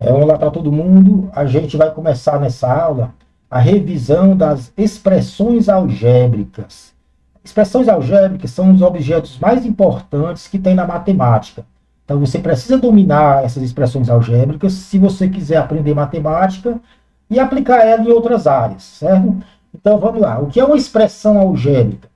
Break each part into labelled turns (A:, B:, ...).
A: Olá para todo mundo. A gente vai começar nessa aula a revisão das expressões algébricas. Expressões algébricas são os objetos mais importantes que tem na matemática. Então você precisa dominar essas expressões algébricas se você quiser aprender matemática e aplicar ela em outras áreas, certo? Então vamos lá. O que é uma expressão algébrica?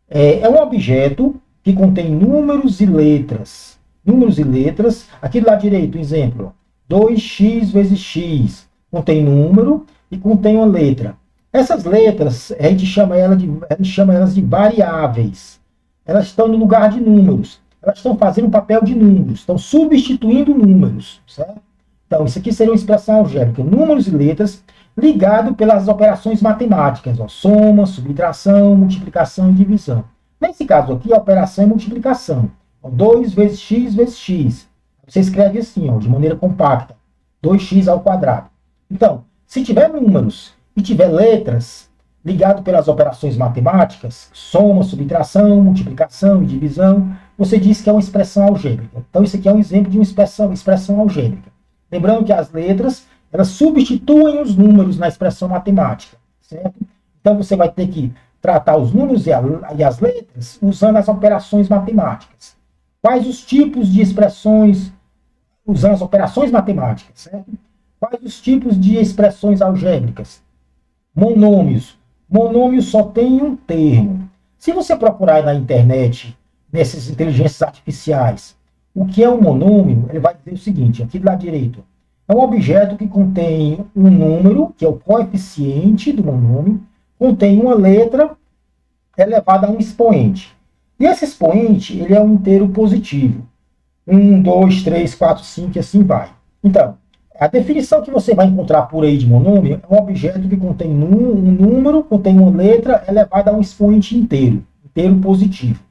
A: É um objeto que contém números e letras. Números e letras. Aqui do lado direito, exemplo. 2x vezes x contém número e contém uma letra. Essas letras, a gente chama elas de variáveis. Elas estão no lugar de números. Elas estão fazendo o papel de números, estão substituindo números. Certo? Então, isso aqui seria uma expressão algébrica. Números e letras ligado pelas operações matemáticas, ó, soma, subtração, multiplicação e divisão. Nesse caso aqui, a operação é multiplicação. Ó, 2 vezes x. Você escreve assim, ó, de maneira compacta, 2x ao quadrado. Então, se tiver números e tiver letras ligado pelas operações matemáticas, soma, subtração, multiplicação e divisão, você diz que é uma expressão algébrica. Então, isso aqui é um exemplo de uma expressão algébrica. Lembrando que as letras, elas substituem os números na expressão matemática, certo? Então, você vai ter que tratar os números e as letras usando as operações matemáticas. Quais os tipos de expressões usando as operações matemáticas, certo? Quais os tipos de expressões algébricas? Monômios. Monômio só tem um termo. Se você procurar na internet, nessas inteligências artificiais, o que é um monômio, ele vai dizer o seguinte, aqui do lado direito, é um objeto que contém um número, que é o coeficiente do monômio, contém uma letra elevada a um expoente. E esse expoente, ele é um inteiro positivo. 1, 2, 3, 4, 5 e assim vai. Então, a definição que você vai encontrar por aí de monômio é um objeto que contém um número, contém uma letra elevada a um expoente inteiro positivo.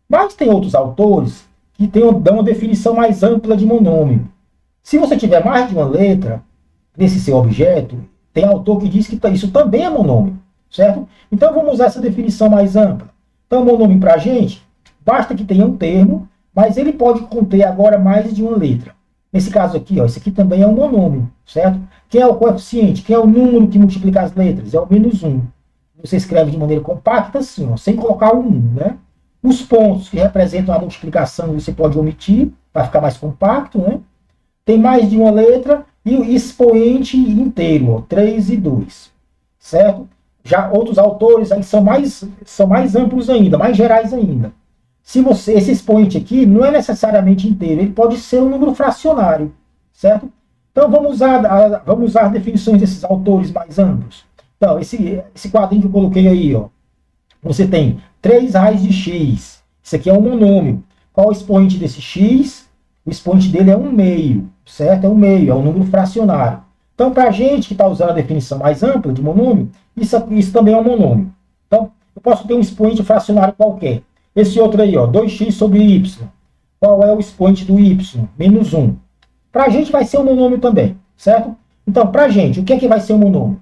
A: Mas tem outros autores que dão uma definição mais ampla de monômio. Se você tiver mais de uma letra nesse seu objeto, tem autor que diz que isso também é monômio, certo? Então vamos usar essa definição mais ampla. Então, monômio para a gente, basta que tenha um termo, mas ele pode conter agora mais de uma letra. Nesse caso aqui, ó, esse aqui também é um monômio, certo? Quem é o coeficiente? Quem é o número que multiplica as letras? É o -1. Você escreve de maneira compacta assim, ó, sem colocar o 1, né? Os pontos que representam a multiplicação você pode omitir, para ficar mais compacto, né? Tem mais de uma letra e o expoente inteiro, ó, 3 e 2, certo? Já outros autores aí são mais amplos ainda, mais gerais ainda. Esse expoente aqui não é necessariamente inteiro, ele pode ser um número fracionário, certo? Então vamos usar definições desses autores mais amplos. Então, esse quadrinho que eu coloquei aí, ó, você tem 3 raiz de x. Isso aqui é um monômio. Qual é o expoente desse x? O expoente dele é 1/2, certo? É 1/2, é um número fracionário. Então, para a gente que está usando a definição mais ampla de monômio, isso também é um monômio. Então, eu posso ter um expoente fracionário qualquer. Esse outro aí, ó, 2x sobre y. Qual é o expoente do y? -1. Para a gente vai ser um monômio também, certo? Então, para a gente, o que é que vai ser um monômio?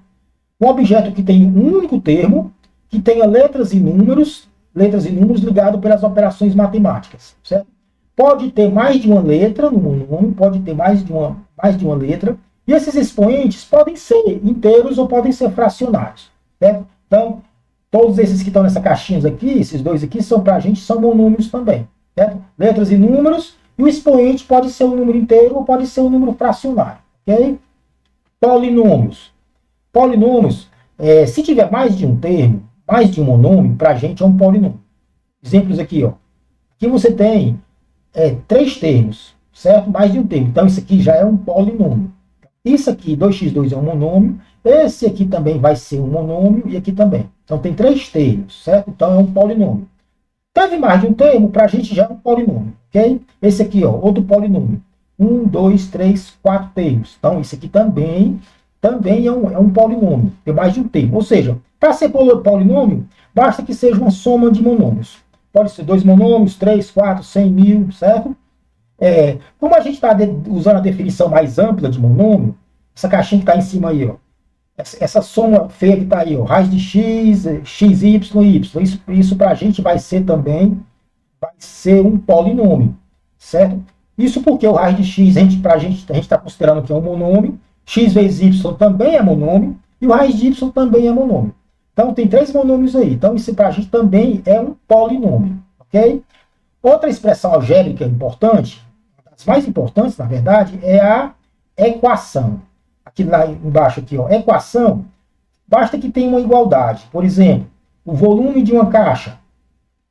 A: Um objeto que tem um único termo, que tenha letras e números ligados pelas operações matemáticas, certo? Pode ter mais de uma letra no monômio, pode ter mais de uma letra, e esses expoentes podem ser inteiros ou podem ser fracionários, certo? Então, todos esses que estão nessa caixinha aqui, esses dois aqui, para a gente são monômios também, certo? Letras e números, e o expoente pode ser um número inteiro ou pode ser um número fracionário, ok? Polinômios. Polinômios, se tiver mais de um termo, mais de um monômio, para a gente é um polinômio. Exemplos aqui, ó. Aqui você tem 3 termos, certo? Mais de um termo. Então, isso aqui já é um polinômio. Isso aqui, 2x2 é um monômio. Esse aqui também vai ser um monômio e aqui também. Então, tem 3 termos, certo? Então, é um polinômio. Teve mais de um termo, para a gente já é um polinômio, ok? Esse aqui, ó, outro polinômio. 1, 2, 3, 4 termos. Então, isso aqui também é um polinômio. Tem mais de um termo. Ou seja, para ser polinômio, basta que seja uma soma de monômios. Pode ser 2 monômios, 3, 4, 100, 1000, certo? Como a gente está usando a definição mais ampla de monômio, essa caixinha que está em cima aí, ó, essa soma feia que está aí, ó, raiz de x, xy, y, isso para a gente vai ser um polinômio, certo? Isso porque o raiz de x, a gente está considerando que é um monômio, x vezes y também é monômio, e o raiz de y também é monômio. Então, tem três monômios aí. Então, isso para a gente também é um polinômio. Ok? Outra expressão algébrica importante, uma das mais importantes, na verdade, é a equação. Aqui lá embaixo, aqui, ó, equação, basta que tenha uma igualdade. Por exemplo, o volume de uma caixa.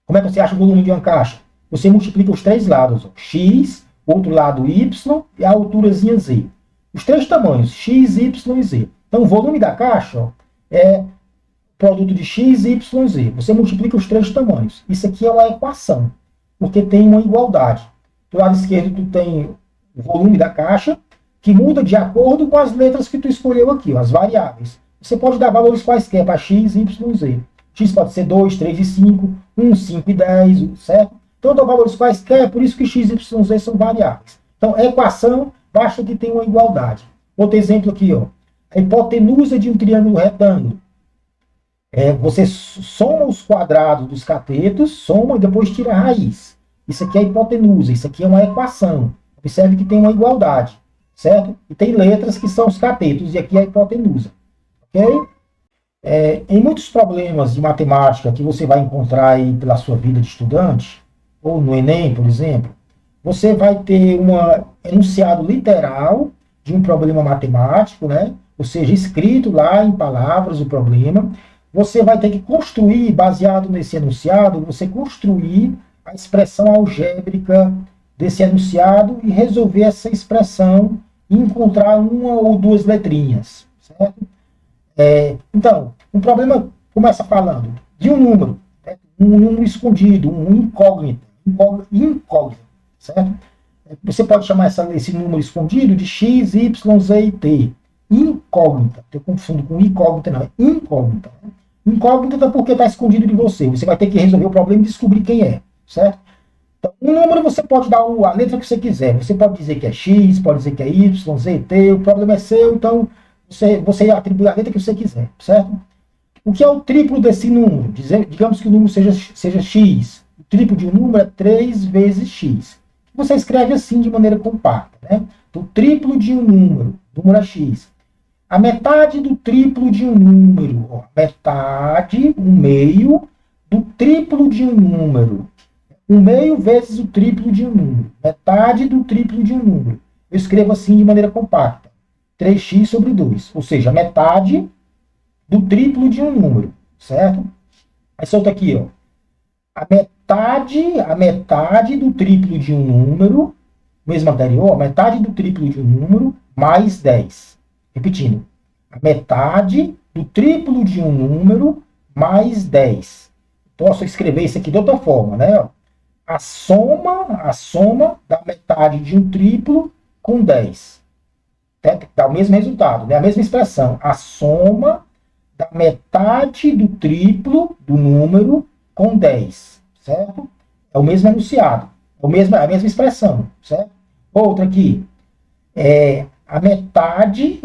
A: Como é que você acha o volume de uma caixa? Você multiplica os três lados, ó, x, outro lado y e a alturazinha z. Os três tamanhos, x, y e z. Então, o volume da caixa ó, é produto de x, y e z. Você multiplica os três tamanhos. Isso aqui é uma equação, porque tem uma igualdade. Do lado esquerdo, tu tem o volume da caixa, que muda de acordo com as letras que tu escolheu aqui, ó, as variáveis. Você pode dar valores quaisquer para x, y e z. X pode ser 2, 3 e 5, 1, 5 e 10, certo? Então, eu dou valores quaisquer, por isso que x, y e z são variáveis. Então, equação, basta que tenha uma igualdade. Outro exemplo aqui, ó. A hipotenusa de um triângulo retângulo. Você soma os quadrados dos catetos, soma e depois tira a raiz. Isso aqui é a hipotenusa, isso aqui é uma equação. Observe que tem uma igualdade, certo? E tem letras que são os catetos, e aqui é a hipotenusa. Ok? Em muitos problemas de matemática que você vai encontrar aí pela sua vida de estudante, ou no Enem, por exemplo, você vai ter um enunciado literal de um problema matemático, né? Ou seja, escrito lá em palavras o problema. Você vai ter que construir, baseado nesse enunciado, você construir a expressão algébrica desse enunciado e resolver essa expressão e encontrar uma ou duas letrinhas, certo? Então, um problema começa falando de um número, né? Um número escondido, um incógnito, certo? Você pode chamar esse número escondido de x, y, z e t. Incógnita. Eu confundo com incógnita, não. É incógnita. Né? Incógnita porque está escondido de você. Você vai ter que resolver o problema e descobrir quem é, certo? Então, um número você pode dar a letra que você quiser. Você pode dizer que é x, pode dizer que é y, z, t. O problema é seu, então você atribui a letra que você quiser, certo? O que é o triplo desse número? Digamos que o número seja x. O triplo de um número é 3 vezes x. Você escreve assim de maneira compacta, né? Então, o triplo de um número é x. A metade do triplo de um número, ó, metade, um meio, do triplo de um número. Um meio vezes o triplo de um número. Metade do triplo de um número. Eu escrevo assim de maneira compacta. 3x sobre 2. Ou seja, metade do triplo de um número. Certo? Aí solta aqui, ó. A metade do triplo de um número, mesmo anterior, a metade do triplo de um número, mais 10. Repetindo, a metade do triplo de um número mais 10. Posso escrever isso aqui de outra forma, né? A soma da metade de um triplo com 10. Dá o mesmo resultado, né? A mesma expressão. A soma da metade do triplo do número com 10. Certo? É o mesmo enunciado. É a mesma expressão. Certo? Outra aqui. A metade,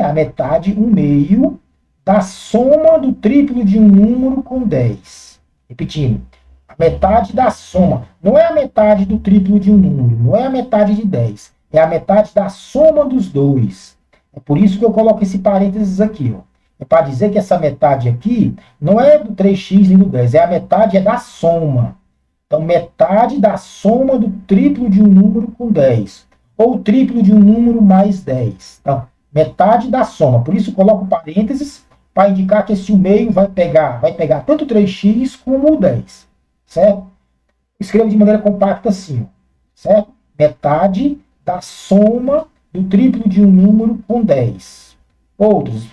A: um meio, da soma do triplo de um número com 10. Repetindo, a metade da soma. Não é a metade do triplo de um número, não é a metade de 10. É a metade da soma dos dois. É por isso que eu coloco esse parênteses aqui. Ó. É para dizer que essa metade aqui não é do 3x nem do 10, a metade é da soma. Então, metade da soma do triplo de um número com 10. Ou o triplo de um número mais 10. Então, metade da soma. Por isso, eu coloco parênteses para indicar que esse meio vai pegar tanto 3x como o 10. Certo? Escrevo de maneira compacta assim. Certo? Metade da soma do triplo de um número com 10. Outros.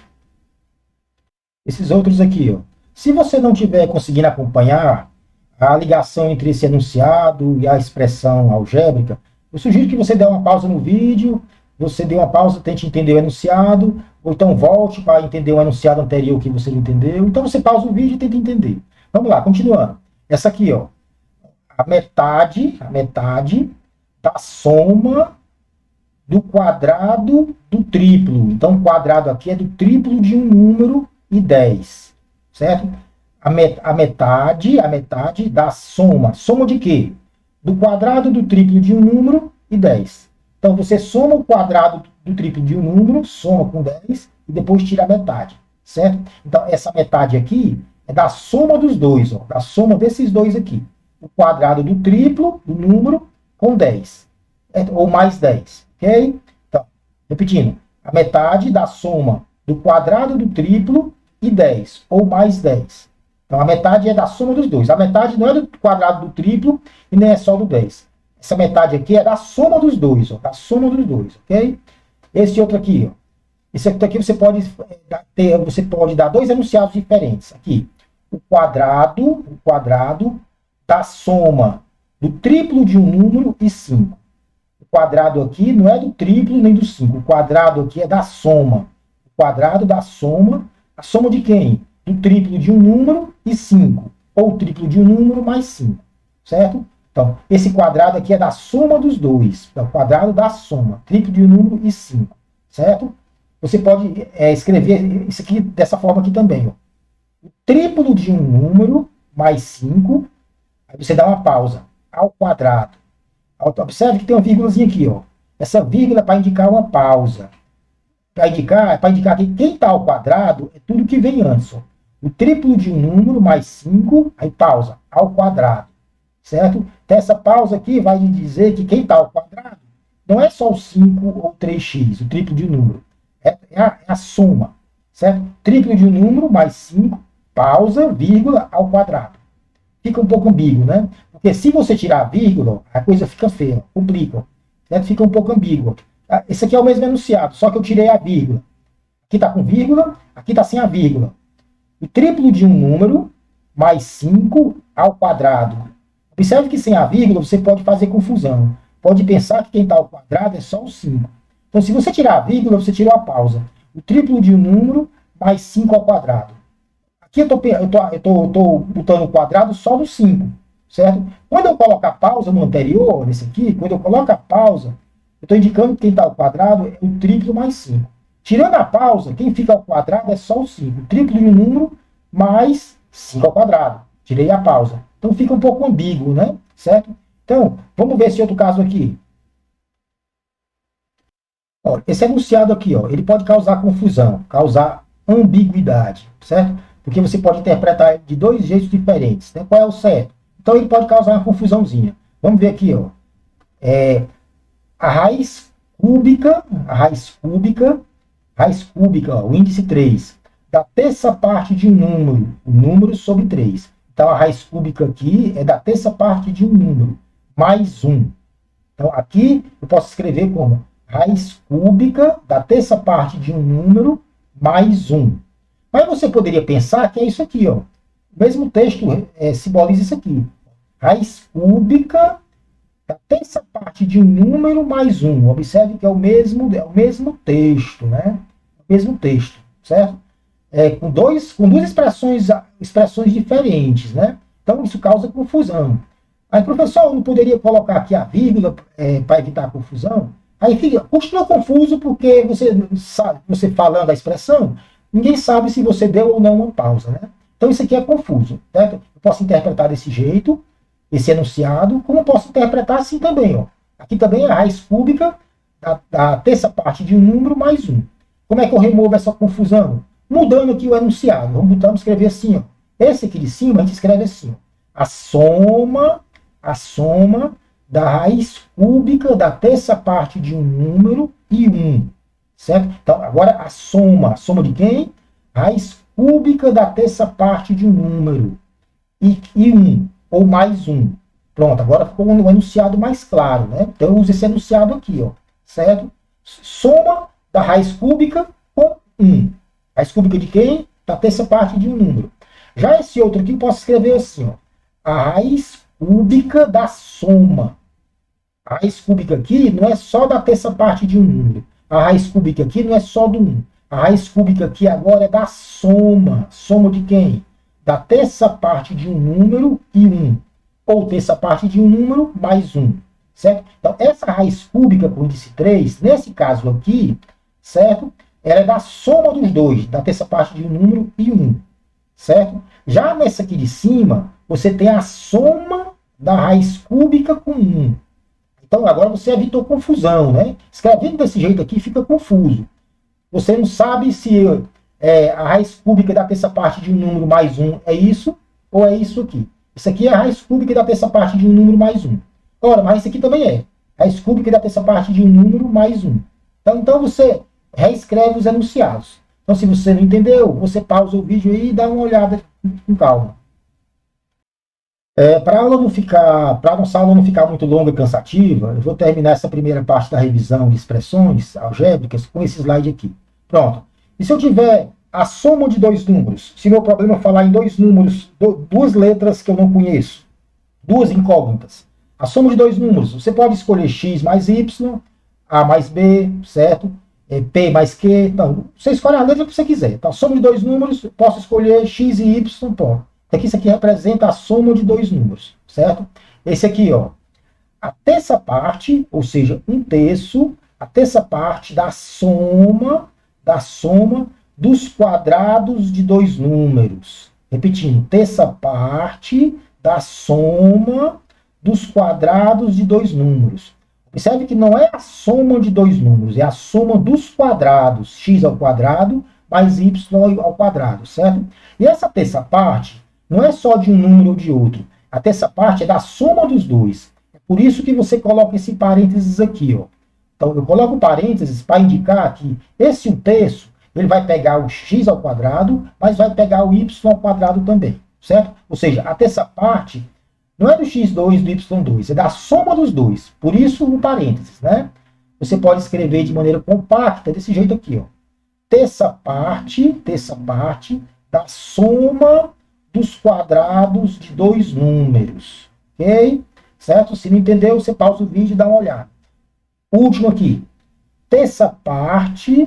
A: Esses outros aqui. Ó. Se você não estiver conseguindo acompanhar a ligação entre esse enunciado e a expressão algébrica, eu sugiro que você dê uma pausa no vídeo, você dê uma pausa, tente entender o enunciado, ou então volte para entender o enunciado anterior que você não entendeu. Então você pausa o vídeo e tenta entender. Vamos lá, continuando. Essa aqui, ó, a metade da soma do quadrado do triplo. Então o quadrado aqui é do triplo de um número e 10. Certo? A metade da soma. Soma de quê? Do quadrado do triplo de um número e 10. Então você soma o quadrado do triplo de um número, soma com 10 e depois tira a metade, certo? Então essa metade aqui é da soma dos dois, ó, da soma desses dois aqui. O quadrado do triplo do número com 10, ou mais 10, ok? Então, repetindo, a metade da soma do quadrado do triplo e 10, ou mais 10. Então a metade é da soma dos dois. A metade não é do quadrado do triplo e nem é só do 10. Essa metade aqui é da soma dos dois, ó, da soma dos dois, ok? Esse outro aqui, ó. Esse outro aqui você pode dar dois enunciados diferentes. Aqui, o quadrado da soma do triplo de um número e 5. O quadrado aqui não é do triplo nem do 5. O quadrado aqui é da soma. O quadrado da soma, a soma de quem? Do triplo de um número e 5. Ou o triplo de um número mais 5, certo? Então, esse quadrado aqui é da soma dos dois. É o quadrado da soma. Triplo de um número e 5. Certo? Você pode escrever isso aqui dessa forma aqui também. Ó. O triplo de um número mais 5. Aí você dá uma pausa. Ao quadrado. Observe que tem uma vírgulazinha aqui. Ó. Essa vírgula é para indicar uma pausa. Para indicar que quem está ao quadrado é tudo que vem antes. Ó. O triplo de um número mais 5. Aí pausa. Ao quadrado. Certo? Então, essa pausa aqui vai dizer que quem está ao quadrado não é só o 5 ou 3x, o triplo de um número. É a soma. Certo? Triplo de um número mais 5, pausa, vírgula, ao quadrado. Fica um pouco ambíguo, né? Porque se você tirar a vírgula, a coisa fica feia, complica. Certo? Fica um pouco ambíguo. Esse aqui é o mesmo enunciado, só que eu tirei a vírgula. Aqui está com vírgula, aqui está sem a vírgula. O triplo de um número mais 5 ao quadrado. Observe que sem a vírgula você pode fazer confusão. Pode pensar que quem está ao quadrado é só o 5. Então, se você tirar a vírgula, você tira a pausa. O triplo de um número mais 5 ao quadrado. Aqui eu estou botando o quadrado só no 5, certo? Quando eu coloco a pausa no anterior, nesse aqui, quando eu coloco a pausa, eu estou indicando que quem está ao quadrado é o triplo mais 5. Tirando a pausa, quem fica ao quadrado é só o 5. O triplo de um número mais 5 ao quadrado. Tirei a pausa. Então fica um pouco ambíguo, né? Certo? Então, vamos ver esse outro caso aqui. Ó, esse enunciado aqui, ó, ele pode causar confusão, causar ambiguidade, certo? Porque você pode interpretar de dois jeitos diferentes. Né? Qual é o certo? Então ele pode causar uma confusãozinha. Vamos ver aqui, ó. A raiz cúbica, ó, o índice 3, da terça parte de um número, o número sobre 3. Então, a raiz cúbica aqui é da terça parte de um número, mais 1. Então, aqui eu posso escrever como raiz cúbica da terça parte de um número, mais 1. Mas você poderia pensar que é isso aqui, ó. O mesmo texto simboliza isso aqui. Raiz cúbica da terça parte de um número, mais 1. Observe que é o mesmo texto, né? O mesmo texto, certo? Com duas expressões diferentes, né? Então isso causa confusão. Aí, professor, não poderia colocar aqui a vírgula para evitar a confusão? Aí continua confuso porque você falando a expressão, ninguém sabe se você deu ou não uma pausa, né? Então isso aqui é confuso, certo? Eu posso interpretar desse jeito, esse enunciado, como posso interpretar assim também, ó. Aqui também é a raiz cúbica da terça parte de um número mais 1. Como é que eu removo essa confusão? Mudando aqui o enunciado. Vamos escrever assim, ó. Esse aqui de cima a gente escreve assim, ó. A soma da raiz cúbica da terça parte de um número e 1. Certo? Então, agora a soma de quem? Raiz cúbica da terça parte de um número e 1, ou mais 1. Pronto, agora ficou um enunciado mais claro, né? Então eu uso esse enunciado aqui, ó. Certo? Soma da raiz cúbica com 1. Raiz cúbica de quem? Da terça parte de um número. Já esse outro aqui eu posso escrever assim, ó. A raiz cúbica da soma. A raiz cúbica aqui não é só da terça parte de um número. A raiz cúbica aqui não é só do 1. A raiz cúbica aqui agora é da soma. Soma de quem? Da terça parte de um número e 1. Ou terça parte de um número mais 1. Certo? Então, essa raiz cúbica com índice 3, nesse caso aqui, certo? Ela é da soma dos dois, da terça parte de um número e 1. Certo? Já nessa aqui de cima, você tem a soma da raiz cúbica com 1. Então agora você evitou confusão, né? Escrevendo desse jeito aqui fica confuso. Você não sabe se a raiz cúbica da terça parte de um número mais um é isso ou é isso aqui. Isso aqui é a raiz cúbica da terça parte de um número mais um. Ora, mas isso aqui também é. Raiz cúbica da terça parte de um número mais um. Então você reescreve os enunciados. Então se você não entendeu, você pausa o vídeo aí e dá uma olhada com calma. Para a nossa aula não ficar muito longa e cansativa, eu vou terminar essa primeira parte da revisão de expressões algébricas com esse slide aqui. Pronto. E se eu tiver a soma de dois números, se meu problema é falar em dois números, duas letras que eu não conheço, duas incógnitas, a soma de dois números, você pode escolher x mais y, a mais b, certo? P mais q, então, você escolhe a letra que você quiser. Então, a soma de dois números, posso escolher x e y, ponto. Isso aqui representa a soma de dois números, certo? Esse aqui, ó, a terça parte, ou seja, um terço, a terça parte da soma dos quadrados de dois números. Repetindo, terça parte da soma dos quadrados de dois números. Observe que não é a soma de dois números, é a soma dos quadrados, x ao quadrado mais y ao quadrado, certo? E essa terça parte não é só de um número ou de outro. A terça parte é da soma dos dois. É por isso que você coloca esse parênteses aqui, ó. Então, eu coloco parênteses para indicar que esse um terço, ele vai pegar o x ao quadrado, mas vai pegar o y ao quadrado também, certo? Ou seja, a terça parte não é do x2 do y2, é da soma dos dois. Por isso, o parênteses, né? Você pode escrever de maneira compacta, desse jeito aqui, ó. Terça parte da soma dos quadrados de dois números, ok? Certo? Se não entendeu, você pausa o vídeo e dá uma olhada. Último aqui. Terça parte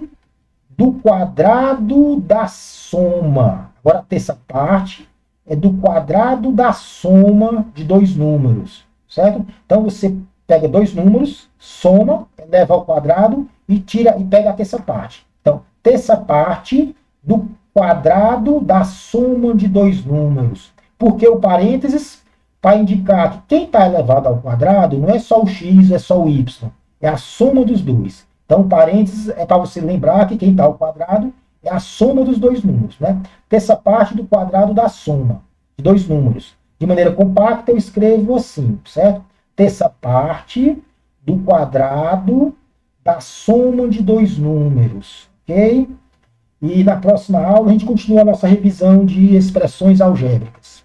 A: do quadrado da soma. Agora, a terça parte é do quadrado da soma de dois números, certo? Então, você pega dois números, soma, eleva ao quadrado e pega a terça parte. Então, terça parte do quadrado da soma de dois números. Porque o parênteses, para indicar que quem está elevado ao quadrado não é só o x, é só o y. É a soma dos dois. Então, o parênteses é para você lembrar que quem está ao quadrado é a soma dos dois números, né? Terça parte do quadrado da soma de dois números. De maneira compacta, eu escrevo assim, certo? Terça parte do quadrado da soma de dois números, ok? E na próxima aula a gente continua a nossa revisão de expressões algébricas.